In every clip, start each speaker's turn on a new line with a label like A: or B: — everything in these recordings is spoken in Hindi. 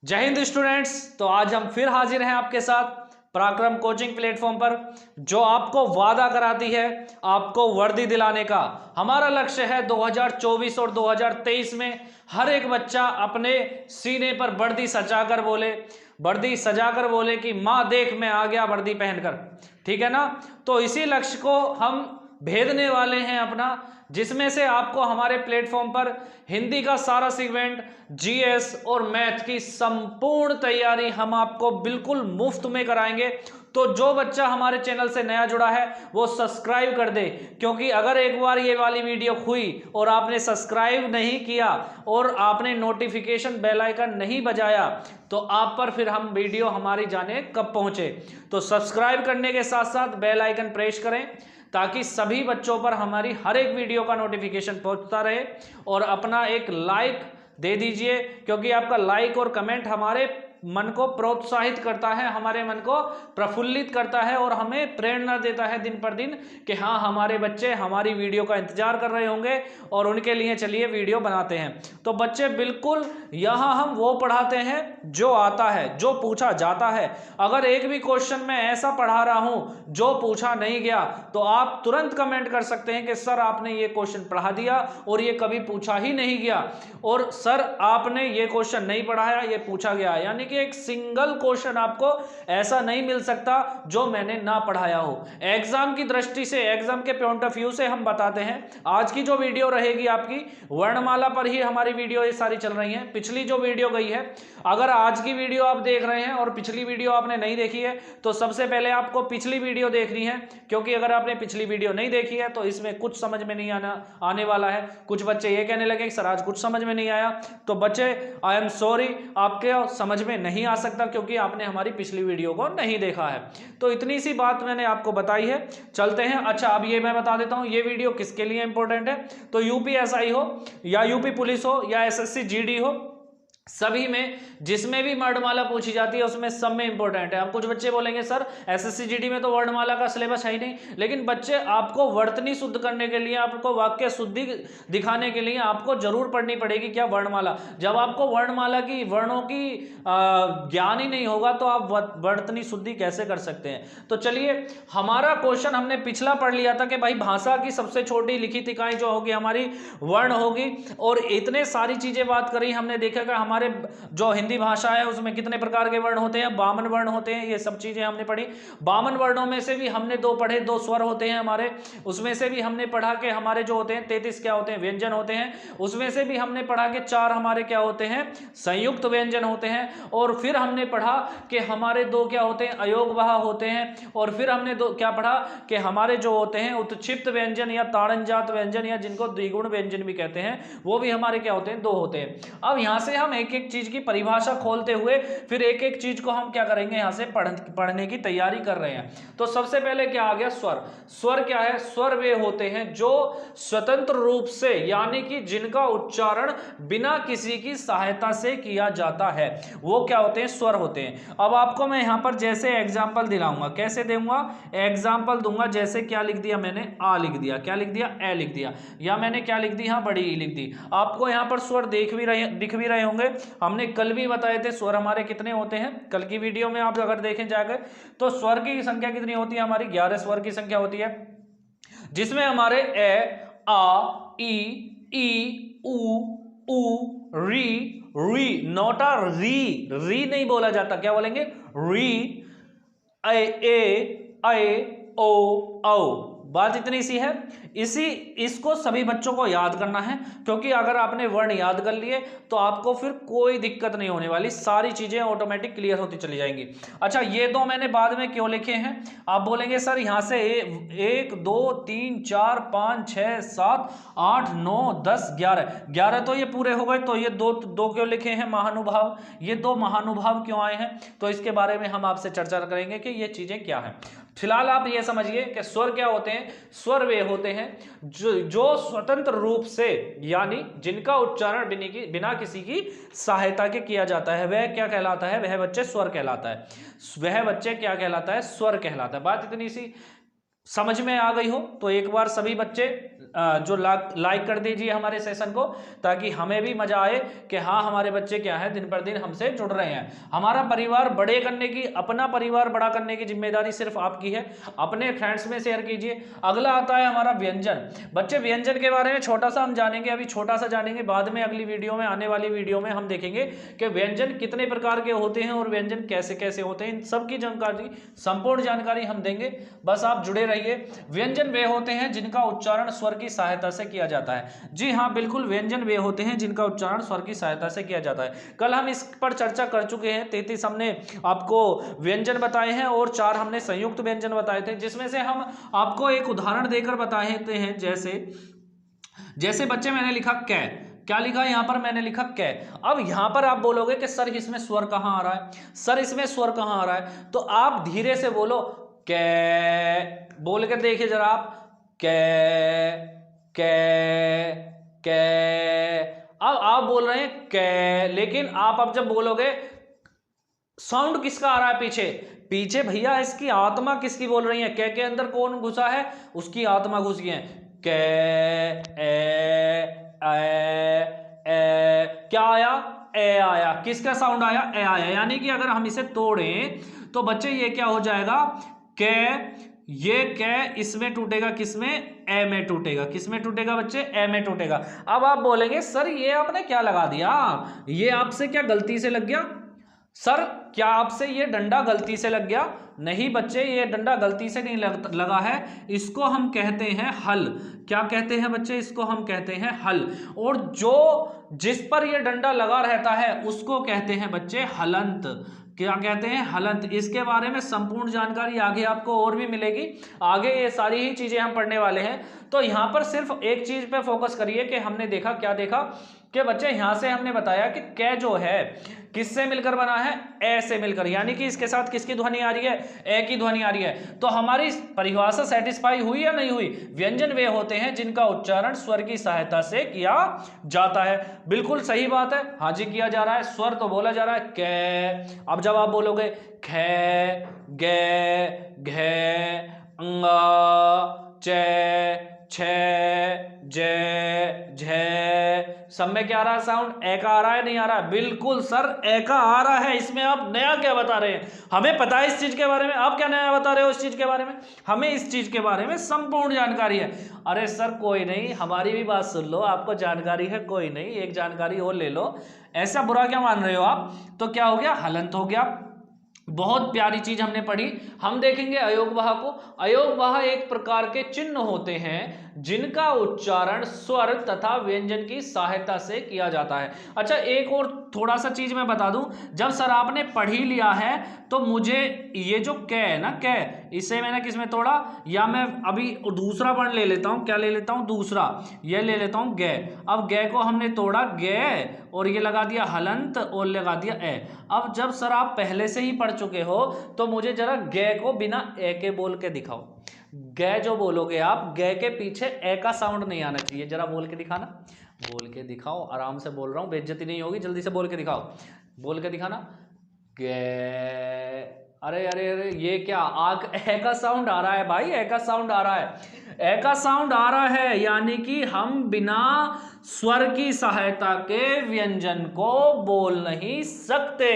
A: जय हिंद स्टूडेंट्स। तो आज हम फिर हाजिर हैं आपके साथ पराक्रम कोचिंग प्लेटफॉर्म पर, जो आपको वादा कराती है आपको वर्दी दिलाने का। हमारा लक्ष्य है 2024 और 2023 में हर एक बच्चा अपने सीने पर वर्दी सजाकर बोले कि माँ देख मैं आ गया वर्दी पहनकर। ठीक है ना। तो इसी लक्ष्य को हम भेदने वाले हैं अपना, जिसमें से आपको हमारे प्लेटफॉर्म पर हिंदी का सारा सेगमेंट, जीएस और मैथ की संपूर्ण तैयारी हम आपको बिल्कुल मुफ्त में कराएंगे। तो जो बच्चा हमारे चैनल से नया जुड़ा है वो सब्सक्राइब कर दे, क्योंकि अगर एक बार ये वाली वीडियो हुई और आपने सब्सक्राइब नहीं किया और आपने नोटिफिकेशन बेल आइकन नहीं बजाया तो आप पर फिर हम वीडियो हमारी जाने कब पहुंचे। तो सब्सक्राइब करने के साथ साथ बेल आइकन प्रेस करें ताकि सभी बच्चों पर हमारी हर एक वीडियो का नोटिफिकेशन पहुंचता रहे। और अपना एक लाइक दे दीजिए, क्योंकि आपका लाइक और कमेंट हमारे मन को प्रोत्साहित करता है, हमारे मन को प्रफुल्लित करता है और हमें प्रेरणा देता है दिन पर दिन कि हाँ, हमारे बच्चे हमारी वीडियो का इंतजार कर रहे होंगे और उनके लिए चलिए वीडियो बनाते हैं। तो बच्चे बिल्कुल यहाँ हम वो पढ़ाते हैं जो आता है, जो पूछा जाता है। अगर एक भी क्वेश्चन मैं ऐसा पढ़ा रहा हूं जो पूछा नहीं गया तो आप तुरंत कमेंट कर सकते हैं कि सर आपने ये क्वेश्चन पढ़ा दिया और ये कभी पूछा ही नहीं गया, और सर आपने ये क्वेश्चन नहीं पढ़ाया, ये पूछा गया। यानी कि एक सिंगल क्वेश्चन आपको ऐसा नहीं मिल सकता जो मैंने ना पढ़ाया हो। एग्जाम की दृष्टि से, एग्जाम के पॉइंट ऑफ व्यू से हम बताते हैं। आज की जो वीडियो रहेगी आपकी वर्णमाला पर ही हमारी वीडियो ये सारी चल रही है। पिछली जो वीडियो गई है, अगर आज की वीडियो आप देख रहे हैं और पिछली वीडियो आपने नहीं देखी है तो सबसे पहले आपको पिछली वीडियो देखनी है, क्योंकि अगर आपने पिछली वीडियो नहीं देखी है तो इसमें कुछ समझ में नहीं आने वाला है। कुछ बच्चे ये कहने लगे सर आज कुछ समझ में नहीं आया, तो बच्चे आई एम सॉरी, आपके समझ में नहीं आ सकता क्योंकि आपने हमारी पिछली वीडियो को नहीं देखा है। तो इतनी सी बात मैंने आपको बताई है। चलते हैं। अच्छा, अब ये मैं बता देता हूं ये वीडियो किसके लिए इंपॉर्टेंट है। तो यूपीएसआई हो या यूपी पुलिस हो या एसएससी जीडी हो, सभी में जिसमें भी वर्णमाला पूछी जाती है उसमें सब में इंपॉर्टेंट है। अब कुछ बच्चे बोलेंगे सर एसएससी जीडी में तो वर्णमाला का सिलेबस है ही नहीं, लेकिन बच्चे आपको वर्तनी शुद्ध करने के लिए, आपको वाक्य शुद्धि दिखाने के लिए आपको जरूर पढ़नी पड़ेगी क्या, वर्णमाला। जब आपको वर्णमाला की वर्णों की ज्ञान ही नहीं होगा तो आप वर्तनी शुद्धि कैसे कर सकते हैं। तो चलिए, हमारा क्वेश्चन हमने पिछला पढ़ लिया था कि भाई भाषा की सबसे छोटी लिखित इकाई जो होगी हमारी वर्ण होगी, और इतने सारी चीजें बात करी हमने। देखा कि हमारे जो हिंदी भाषा है उसमें कितने प्रकार के वर्ण होते हैं, 52 वर्ण होते हैं, ये सब चीजें हमने पढ़ी। 52 वर्णों में से भी हमने दो पढ़े, 2 स्वर होते हैं हमारे, उसमें से भी हमने पढ़ा कि हमारे जो होते हैं 33 क्या होते हैं, व्यंजन होते हैं। उसमें से भी हमने पढ़ा कि 4 हमारे क्या होते हैं, संयुक्त व्यंजन होते हैं। और फिर हमने पढ़ा कि हमारे 2 क्या होते हैं, अयोगवाह होते हैं। और फिर हमने क्या पढ़ा कि हमारे जो होते हैं उत्क्षिप्त व्यंजन या ताड़नजात व्यंजन, या जिनको द्विगुण व्यंजन भी कहते हैं, वो भी हमारे क्या होते हैं, 2 होते हैं। अब यहां से हम एक एक चीज की परिभाषा खोलते हुए फिर एक एक चीज को हम क्या करेंगे, यहां से पढ़ने की तैयारी कर रहे हैं। तो सबसे पहले क्या आ गया, स्वर। स्वर क्या है, स्वर वे होते हैं जो स्वतंत्र रूप से, यानी कि जिनका उच्चारण बिना किसी की सहायता से किया जाता है, वो क्या होते हैं, स्वर होते हैं। अब आपको मैं यहां पर जैसे एग्जांपल दिलाऊंगा, कैसे दूंगा, एग्जांपल दूंगा। जैसे क्या लिख दिया मैंने, आ लिख दिया, क्या लिख दिया, ए लिख दिया, या मैंने क्या लिख दी, बड़ी ई लिख दी। आपको यहां पर स्वर दिख भी रहे होंगे। हमने कल भी बताए थे स्वर हमारे कितने होते हैं, कल की वीडियो में आप अगर देखें जाकर तो स्वर की संख्या कितनी होती है, हमारी 11 स्वर की संख्या होती है, जिसमें हमारे ए, आ, ई, उ, री, नोटा री नहीं बोला जाता, क्या बोलेंगे, री, ए, ओ, औ। बात इतनी सी है। इसको सभी बच्चों को याद करना है, क्योंकि अगर आपने वर्ण याद कर लिए तो आपको फिर कोई दिक्कत नहीं होने वाली, सारी चीजें ऑटोमेटिक क्लियर होती चली जाएंगी। अच्छा, ये 2 मैंने बाद में क्यों लिखे हैं, आप बोलेंगे सर यहां से 1 2 3 4 5 6 7 8 9 10 11 तो ये पूरे हो गए, तो ये दो क्यों लिखे हैं, महानुभाव। ये 2 महानुभाव क्यों आए हैं, तो इसके बारे में हम आपसे चर्चा करेंगे कि ये चीजें क्या है। फिलहाल आप ये समझिए कि स्वर क्या होते हैं। स्वर वे होते हैं जो स्वतंत्र रूप से, यानी जिनका उच्चारण बिना किसी की सहायता के किया जाता है, वह क्या कहलाता है, वह बच्चे स्वर कहलाता है। वह बच्चे क्या कहलाता है, स्वर कहलाता है। बात इतनी सी समझ में आ गई हो तो एक बार सभी बच्चे जो लाइक कर दीजिए हमारे सेशन को, ताकि हमें भी मजा आए कि हाँ हमारे बच्चे क्या है दिन पर दिन हमसे जुड़ रहे हैं। हमारा परिवार बड़े करने की, अपना परिवार बड़ा करने की जिम्मेदारी सिर्फ आपकी है। अपने फ्रेंड्स में शेयर कीजिए। अगला आता है हमारा व्यंजन। बच्चे व्यंजन के बारे में छोटा सा हम जानेंगे, अभी छोटा सा जानेंगे, बाद में अगली वीडियो में, आने वाली वीडियो में हम देखेंगे कि व्यंजन कितने प्रकार के होते हैं और व्यंजन कैसे कैसे होते हैं। इन सब की जानकारी, संपूर्ण जानकारी हम देंगे, बस आप जुड़े रहिए। व्यंजन वे होते हैं जिनका उच्चारण स्वर की सहायता से किया जाता है। जी हाँ बिल्कुल, व्यंजन वे होते हैं जिनका उच्चारण स्वर की सहायता से किया जाता है। कल हम इस पर चर्चा कर चुके हैं। 33 हमने आपको व्यंजन बताए हैं और 4 हमने संयुक्त व्यंजन बताए थे, जिसमें से हम आपको एक उदाहरण देकर बताए हैं। जैसे बच्चे मैंने लिखा कै, क्या लिखा यहां पर, मैंने लिखा कै। अब यहां पर आप बोलोगे कि सर इसमें स्वर कहां आ रहा है, सर इसमें स्वर कहां आ रहा है, तो आप धीरे से बोलो कै, बोल के देखिए जरा आप, कै कै कै। अब आप बोल रहे हैं कै, लेकिन आप अब जब बोलोगे साउंड किसका आ रहा है पीछे, पीछे भैया इसकी आत्मा किसकी बोल रही है। कै के अंदर कौन घुसा है, उसकी आत्मा घुस गई है। कै ए, क्या आया, ए आया, किसका साउंड आया, ए आया। यानी कि अगर हम इसे तोड़ें तो बच्चे ये क्या हो जाएगा, कै, ये कै इसमें टूटेगा, किसमें, ए में टूटेगा। किसमें टूटेगा बच्चे, ए में टूटेगा। अब आप बोलेंगे सर ये आपने क्या लगा दिया, ये आपसे क्या गलती से लग गया, सर क्या आपसे ये डंडा गलती से लग गया। नहीं बच्चे, ये डंडा गलती से नहीं लगा है, इसको हम कहते हैं हल। क्या कहते हैं बच्चे, इसको हम कहते हैं हल। और जो जिस पर ये डंडा लगा रहता है उसको कहते हैं बच्चे हलंत। क्या कहते हैं, हलंत। इसके बारे में संपूर्ण जानकारी आगे आपको और भी मिलेगी, आगे ये सारी ही चीजें हम पढ़ने वाले हैं। तो यहाँ पर सिर्फ एक चीज पे फोकस करिए कि हमने देखा, क्या देखा कि बच्चे यहां से हमने बताया कि कै जो है किससे मिलकर बना है, ए से मिलकर, यानी कि इसके साथ किसकी ध्वनि आ रही है, ए की ध्वनि आ रही है। तो हमारी परिभाषा सेटिस्फाई हुई या नहीं हुई। व्यंजन वे होते हैं जिनका उच्चारण स्वर की सहायता से किया जाता है। बिल्कुल सही बात है, हाँ जी किया जा रहा है, स्वर तो बोला जा रहा है कै। अब जब आप बोलोगे खे, गे, घे, अंगा, चे, छे, जे, झे, सब में क्या आ रहा है साउंड, ए का आ रहा है, नहीं आ रहा है। बिल्कुल सर ए का आ रहा है। इसमें आप नया क्या बता रहे हैं, हमें पता है इस चीज के बारे में, आप क्या नया बता रहे हो इस चीज के बारे में, हमें इस चीज के बारे में संपूर्ण जानकारी है। अरे सर कोई नहीं, हमारी भी बात सुन लो, आपको जानकारी है कोई नहीं, एक जानकारी और ले लो, ऐसा बुरा क्या मान रहे हो आप। तो क्या हो गया, हलंत हो गया। बहुत प्यारी चीज हमने पढ़ी। हम देखेंगे अयोगवाह को। अयोगवाह एक प्रकार के चिन्ह होते हैं जिनका उच्चारण स्वर तथा व्यंजन की सहायता से किया जाता है। अच्छा एक और थोड़ा सा चीज मैं बता दूं, जब सर आपने पढ़ ही लिया है तो मुझे ये जो कै है ना, कै, इसे मैंने किसमें तोड़ा, या मैं अभी दूसरा वर्ण ले लेता हूं, क्या ले लेता हूं, दूसरा, ये ले लेता हूं गे। अब गे को हमने तोड़ा गे, और ये लगा दिया हलंत और लगा दिया ए। अब जब सर आप पहले से ही पढ़ चुके हो तो मुझे जरा गे को बिना ए के बोल के दिखाओ। गे जो बोलोगे आप, गे के पीछे ए का साउंड नहीं आना चाहिए, जरा बोल के दिखाना, बोल के दिखाओ, आराम से बोल रहा हूं, बेइज्जती नहीं होगी, जल्दी से बोल के दिखाओ, बोल के दिखाना, गे। अरे अरे अरे ये क्या, आग ए का साउंड आ रहा है भाई, ए का साउंड आ रहा है, ए का साउंड आ रहा है, यानी कि हम बिना स्वर की सहायता के व्यंजन को बोल नहीं सकते।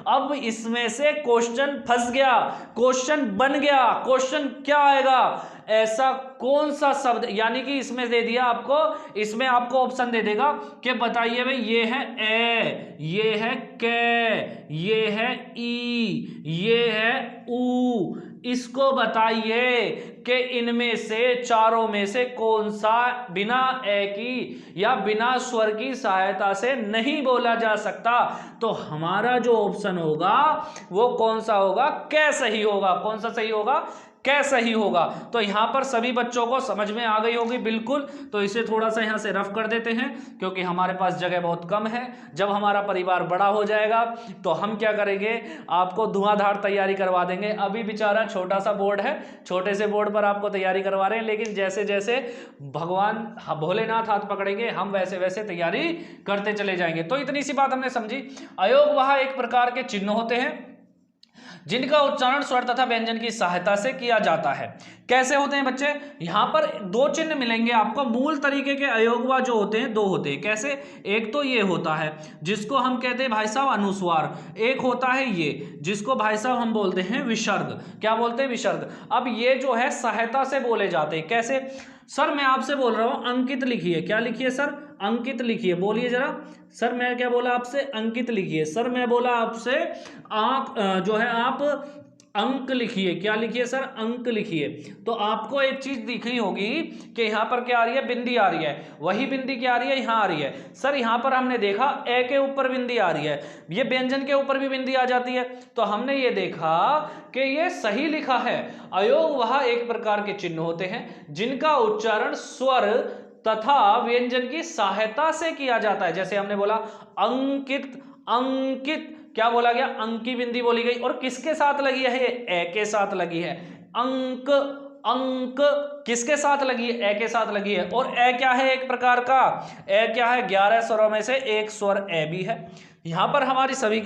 A: अब इसमें से क्वेश्चन फंस गया, क्वेश्चन बन गया। क्वेश्चन क्या आएगा, ऐसा कौन सा शब्द, यानी कि इसमें दे दिया आपको, इसमें आपको ऑप्शन दे देगा कि बताइए भाई ये है ए, ये है के, ये है ई, ये है ऊ, इसको बताइए कि इनमें से चारों में से कौन सा बिना ए की या बिना स्वर की सहायता से नहीं बोला जा सकता। तो हमारा जो ऑप्शन होगा वो कौन सा होगा, कै सही होगा। कौन सा सही होगा, कै सही होगा। तो यहां पर सभी बच्चों को समझ में आ गई होगी बिल्कुल। तो इसे थोड़ा सा यहां से रफ कर देते हैं क्योंकि हमारे पास जगह बहुत कम है। जब हमारा परिवार बड़ा हो जाएगा तो हम क्या करेंगे, आपको धुआंधार तैयारी करवा देंगे। अभी बेचारा छोटा सा बोर्ड है, छोटे से बोर्ड पर आपको तैयारी करवा रहे हैं, लेकिन जैसे जैसे भगवान भोलेनाथ हाथ पकड़ेंगे हम वैसे वैसे तैयारी करते चले जाएंगे। तो इतनी सी बात हमने समझी। अयोगवाह एक प्रकार के चिन्ह होते हैं जिनका उच्चारण स्वर तथा व्यंजन की सहायता से किया जाता है। कैसे होते हैं बच्चे? यहां पर दो चिन्ह मिलेंगे आपको। मूल तरीके के अयोगवा जो होते हैं दो होते हैं। कैसे? एक तो ये होता है जिसको हम कहते हैं भाई साहब अनुस्वार, एक होता है ये जिसको भाई साहब हम बोलते हैं विसर्ग। क्या बोलते हैं? विसर्ग। अब ये जो है सहायता से बोले जाते हैं। कैसे? सर मैं आपसे बोल रहा हूं अंकित लिखिए। क्या लिखिए सर? अंकित लिखिए। बोलिए जरा। सर मैं क्या बोला आपसे? अंकित लिखिए। सर मैं बोला आपसे आप जो है आप अंक लिखिए। क्या लिखिए सर? अंक लिखिए। तो आपको एक चीज दिख रही होगी कि यहां पर क्या आ रही है? बिंदी आ रही है। वही बिंदी क्या आ रही है? यहां आ रही है। सर यहां पर हमने देखा ए के ऊपर बिंदी आ रही है, ये व्यंजन के ऊपर भी बिंदी आ जाती है। तो हमने ये देखा कि ये सही लिखा है। अयोग वह एक प्रकार के चिन्ह होते हैं जिनका उच्चारण स्वर तथा व्यंजन की सहायता से किया जाता है। जैसे हमने बोला अंकित, अंकित क्या बोला गया? अंकी बिंदी बोली गई। और किसके साथ लगी है? ए के साथ लगी है। अंक, अंक किसके साथ लगी है? ए के साथ लगी है। और ए क्या है? एक प्रकार का ए क्या है? 11 स्वरों में से एक स्वर ए भी है। यहां पर हमारी सभी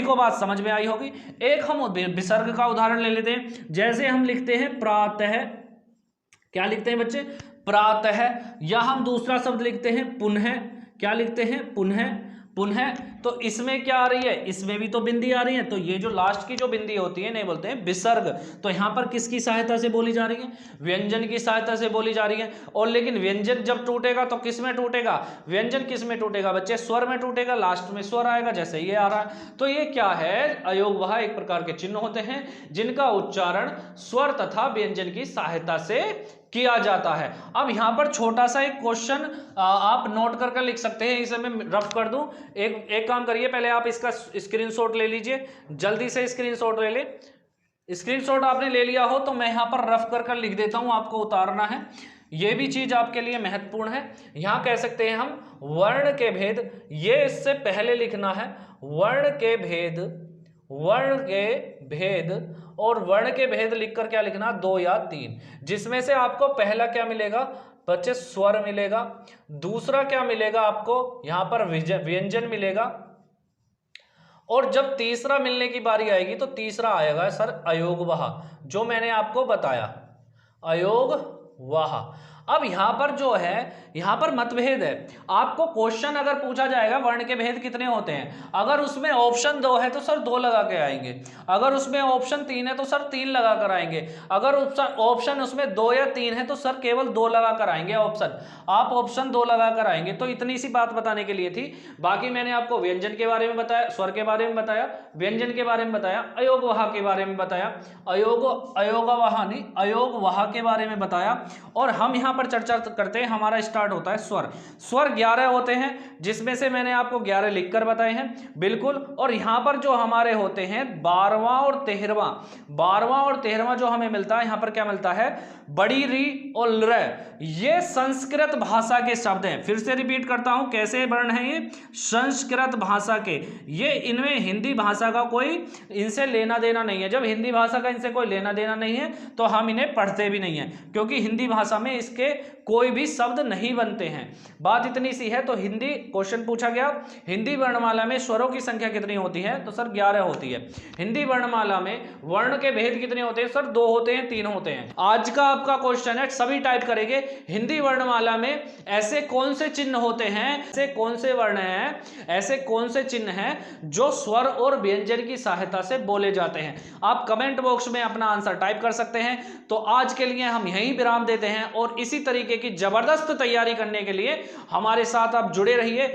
A: को बात समझ में आई होगी। एक हम विसर्ग का उदाहरण ले लेते हैं। जैसे हम लिखते हैं प्रातः। क्या लिखते हैं बच्चे? प्रातः। या हम दूसरा शब्द लिखते हैं पुनः। क्या लिखते हैं? पुनः, पुनः। तो इसमें क्या आ रही है? इसमें भी तो बिंदी आ रही है। तो ये जो लास्ट की जो बिंदी होती है नहीं बोलते हैं विसर्ग। तो यहां पर किसकी सहायता से बोली जा रही है? व्यंजन की सहायता से बोली जा रही है। और लेकिन व्यंजन जब टूटेगा तो किस में टूटेगा? व्यंजन किस में टूटेगा बच्चे? स्वर में टूटेगा। लास्ट में स्वर आएगा जैसे ये आ रहा है। तो ये क्या है? अयोग वह एक प्रकार के चिन्ह होते हैं जिनका उच्चारण स्वर तथा व्यंजन की सहायता से किया जाता है। अब यहां पर छोटा सा एक क्वेश्चन आप नोट कर लिख सकते हैं। इसे मैं रफ कर दूं। एक काम करिए, पहले आप इसका स्क्रीनशॉट ले लीजिए। जल्दी से स्क्रीनशॉट ले ले। स्क्रीनशॉट आपने ले लिया हो तो मैं यहां पर रफ कर लिख देता हूं, आपको उतारना है। यह भी चीज आपके लिए महत्वपूर्ण है। यहां कह सकते हैं हम वर्ण के भेद, ये इससे पहले लिखना है। वर्ण के भेद, वर्ण के भेद। और वर्ण के भेद लिखकर क्या लिखना? 2 या 3, जिसमें से आपको पहला क्या मिलेगा बच्चे? स्वर मिलेगा। दूसरा क्या मिलेगा आपको? यहां पर व्यंजन मिलेगा। और जब तीसरा मिलने की बारी आएगी तो तीसरा आएगा सर अयोगवाह, जो मैंने आपको बताया, अयोगवाह। अब यहां पर जो है, यहां पर मतभेद है। आपको क्वेश्चन अगर पूछा जाएगा वर्ण के भेद कितने होते हैं, अगर उसमें ऑप्शन 2 है तो सर 2 लगा के आएंगे। अगर उसमें ऑप्शन 3 है तो सर 3 लगा कर आएंगे। अगर ऑप्शन उसमें 2 या 3 है तो सर केवल 2 लगा कर आएंगे। ऑप्शन आप ऑप्शन 2 लगा कर आएंगे। तो इतनी सी बात बताने के लिए थी। बाकी मैंने आपको व्यंजन के बारे में बताया, स्वर के बारे में बताया, व्यंजन के बारे में बताया, अयोगवाह के बारे में बताया, अयोगवाह नहीं अयोगवाह के बारे में बताया। और हम यहां पर चर्चा करते हैं। हमारा स्टार्ट होता है स्वर। स्वर 11 होते हैं, जिसमें से मैंने आपको 11 लिखकर बताए हैं बिल्कुल। और यहां पर जो हमारे होते हैं 12वां और 13वां, 12वां और 13वां जो हमें मिलता है, यहां पर क्या मिलता है? बड़ी री और ल। ये संस्कृत भाषा के शब्द हैं। फिर से रिपीट करता हूं, कैसे वर्ण है ये? संस्कृत भाषा के। ये इनमें हिंदी भाषा का कोई इनसे लेना देना नहीं है। जब हिंदी भाषा का इनसे कोई लेना देना नहीं है तो हम इन्हें पढ़ते भी नहीं है, क्योंकि हिंदी भाषा में इसके कोई भी शब्द नहीं बनते हैं। बात इतनी सी है। तो हिंदी क्वेश्चन पूछा गया, हिंदी वर्णमाला में स्वरों की संख्या कितनी होती है? तो सर 11 होती है। हिंदी वर्णमाला में वर्ण के भेद कितने होते हैं? सर 2 होते हैं, 3 होते हैं। आज का आपका क्वेश्चन है, सभी टाइप करेंगे। हिंदी वर्णमाला में ऐसे कौन से चिन्ह होते हैं, ऐसे कौन से वर्ण हैं, ऐसे कौन से चिन्ह हैं जो स्वर और व्यंजन की सहायता से बोले जाते हैं? आप कमेंट बॉक्स में अपना आंसर टाइप कर सकते हैं। तो आज के लिए हम यहीं विराम देते हैं और इसी तरीके की जबरदस्त तैयारी करने के लिए हमारे साथ आप जुड़े रहिए।